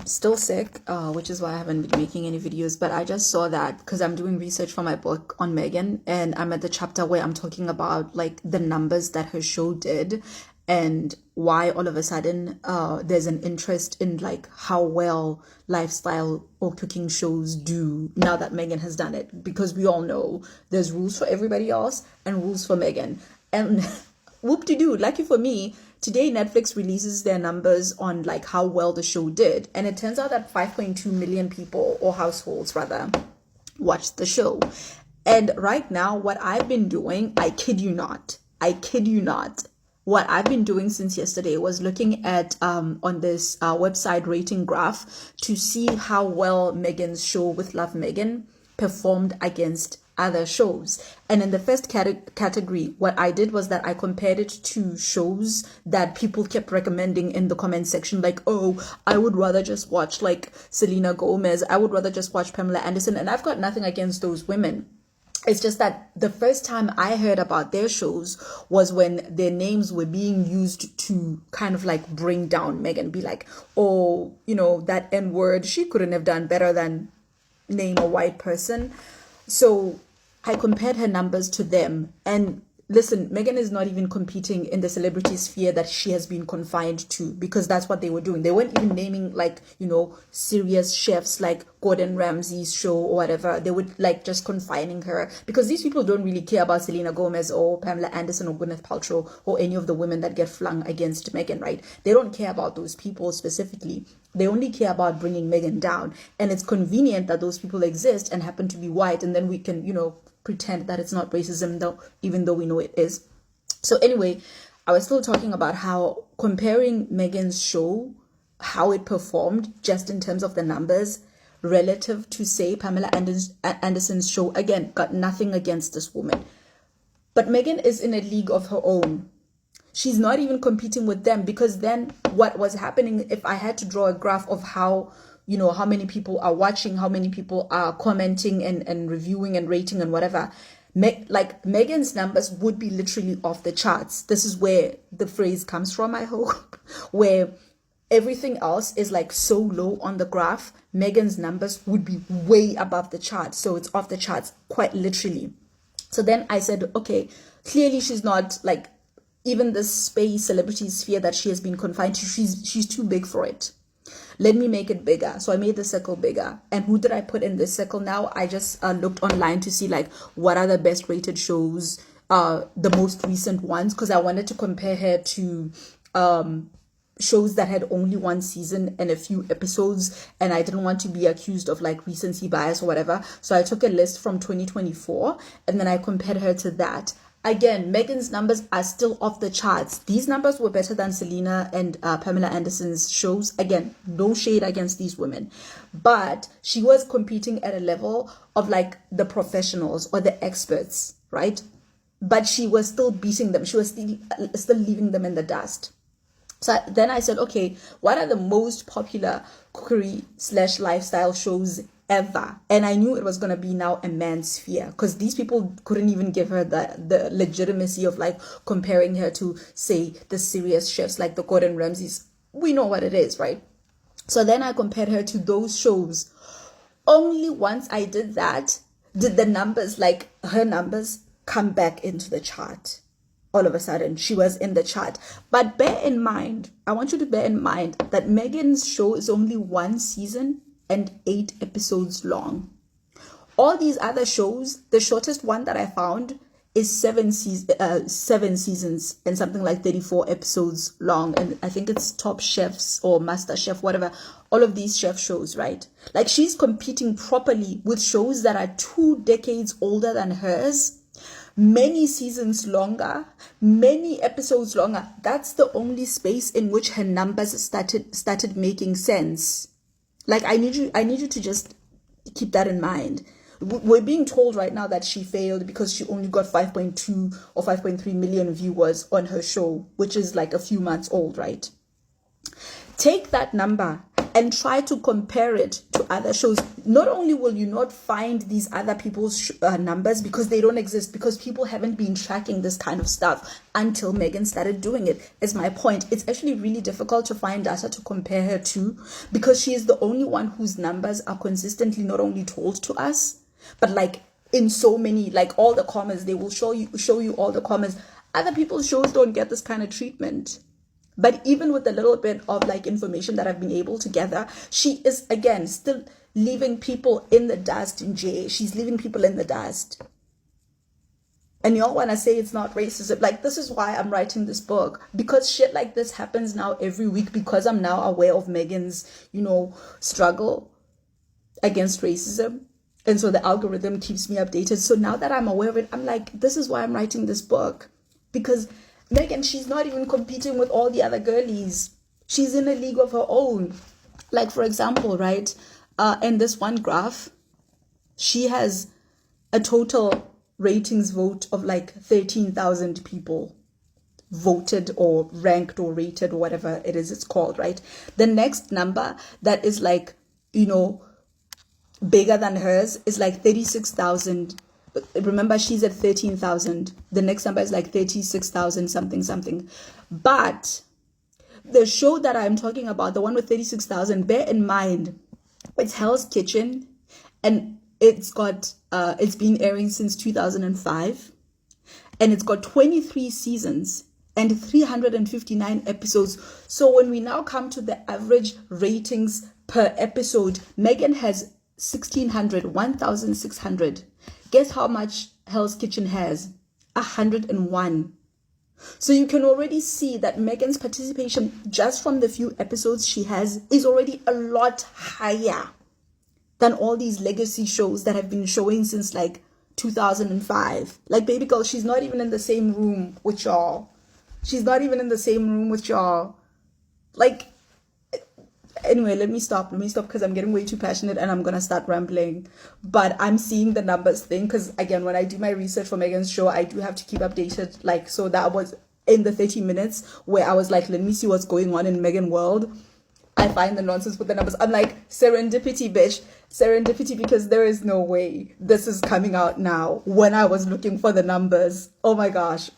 Still sick, which is why I haven't been making any videos, but I just saw that because I'm doing research for my book on Meghan, and I'm at the chapter where I'm talking about like the numbers that her show did and why all of a sudden there's an interest in like how well lifestyle or cooking shows do now that Meghan has done it, because we all know there's rules for everybody else and rules for Meghan. And whoop-de-doo, lucky for me, today Netflix releases their numbers on like how well the show did, and it turns out that 5.2 million people, or households rather, watched the show. And right now, what I've been doing, I kid you not, what I've been doing since yesterday was looking at on this website rating graph to see how well Meghan's show with Love Meghan performed against other shows. And in the first category, what I did was that I compared it to shows that people kept recommending in the comment section, like, oh, I would rather just watch like Selena Gomez, I would rather just watch Pamela Anderson. And I've got nothing against those women. It's just that the first time I heard about their shows was when their names were being used to kind of like bring down Meghan, be like, oh, you know, that N word, she couldn't have done better than name a white person. So I compared her numbers to them. And listen, Meghan is not even competing in the celebrity sphere that she has been confined to, because that's what they were doing. They weren't even naming like, you know, serious chefs like Gordon Ramsay's show or whatever. They would like just confining her, because these people don't really care about Selena Gomez or Pamela Anderson or Gwyneth Paltrow or any of the women that get flung against Meghan, right? They don't care about those people specifically. They only care about bringing Meghan down. And it's convenient that those people exist and happen to be white, and then we can, you know, pretend that it's not racism, though, even though we know it is. So anyway, I was still talking about how comparing Meghan's show, how it performed just in terms of the numbers relative to, say, Pamela Anderson's show. Again, got nothing against this woman, but Meghan is in a league of her own. She's not even competing with them, because then what was happening, if I had to draw a graph of how, you know, how many people are watching, how many people are commenting and reviewing and rating and whatever, like Meghan's numbers would be literally off the charts. This is where the phrase comes from, I hope, where everything else is like so low on the graph, Meghan's numbers would be way above the charts. So it's off the charts, quite literally. So then I said, okay, clearly she's not like, even this space celebrity sphere that she has been confined to, she's too big for it. Let me make it bigger. So I made the circle bigger. And who did I put in this circle now? I just looked online to see like what are the best rated shows, the most recent ones, because I wanted to compare her to shows that had only one season and a few episodes, and I didn't want to be accused of like recency bias or whatever. So I took a list from 2024 and then I compared her to that. Again, Meghan's numbers are still off the charts. These numbers were better than Selena and Pamela Anderson's shows. Again, no shade against these women. But she was competing at a level of like the professionals or the experts, right? But she was still beating them. She was still leaving them in the dust. So then I said, okay, what are the most popular cookery/lifestyle shows ever? And I knew it was going to be now a man's sphere, because these people couldn't even give her the legitimacy of like comparing her to, say, the serious chefs like the Gordon Ramsays. We know what it is, right? So then I compared her to those shows. Only once I did that did the numbers, like her numbers, come back into the chart. All of a sudden, she was in the chart. But bear in mind, I want you to bear in mind that Meghan's show is only one season and 8 episodes long. All these other shows, the shortest one that I found is 7 seasons and something like 34 episodes long. And I think it's Top Chefs or Master Chef, whatever. All of these chef shows, right? Like, she's competing properly with shows that are 2 decades older than hers, many seasons longer, many episodes longer. That's the only space in which her numbers started making sense. Like, I need you to just keep that in mind. We're being told right now that she failed because she only got 5.2 or 5.3 million viewers on her show, which is like a few months old, right? Take that number and try to compare it to to other shows, not only will you not find these other people's numbers because they don't exist, because people haven't been tracking this kind of stuff until Meghan started doing it, is my point. It's actually really difficult to find data to compare her to, because she is the only one whose numbers are consistently not only told to us, but like in so many, like all the commas, they will show you all the commas. Other people's shows don't get this kind of treatment. But even with the little bit of like information that I've been able to gather, she is again still leaving people in the dust in jail. She's leaving people in the dust. And y'all want to say it's not racism. Like, this is why I'm writing this book, because shit like this happens now every week, because I'm now aware of Meghan's, struggle against racism. And so the algorithm keeps me updated. So now that I'm aware of it, I'm like, this is why I'm writing this book. Because Meghan, she's not even competing with all the other girlies. She's in a league of her own. Like, for example, right, in this one graph, she has a total ratings vote of like 13,000 people voted or ranked or rated or whatever it is it's called, right? The next number that is like, bigger than hers is like 36,000. Remember, she's at 13,000. The next number is like 36,000 something. But the show that I'm talking about, the one with 36,000, bear in mind, it's Hell's Kitchen, and it's been airing since 2005, and it's got 23 seasons and 359 episodes. So when we now come to the average ratings per episode, Meghan has 1,600. Guess how much Hell's Kitchen has? 101. So you can already see that Meghan's participation just from the few episodes she has is already a lot higher than all these legacy shows that have been showing since like 2005. Like, baby girl, she's not even in the same room with y'all. Like, anyway, let me stop because I'm getting way too passionate and I'm gonna start rambling. But I'm seeing the numbers thing, because again, when I do my research for Meghan's show, I do have to keep updated. Like, so that was in the 30 minutes where I was like, let me see what's going on in Meghan world. I find the nonsense with the numbers. I'm like, serendipity, bitch. Serendipity, because there is no way this is coming out now when I was looking for the numbers. Oh my gosh.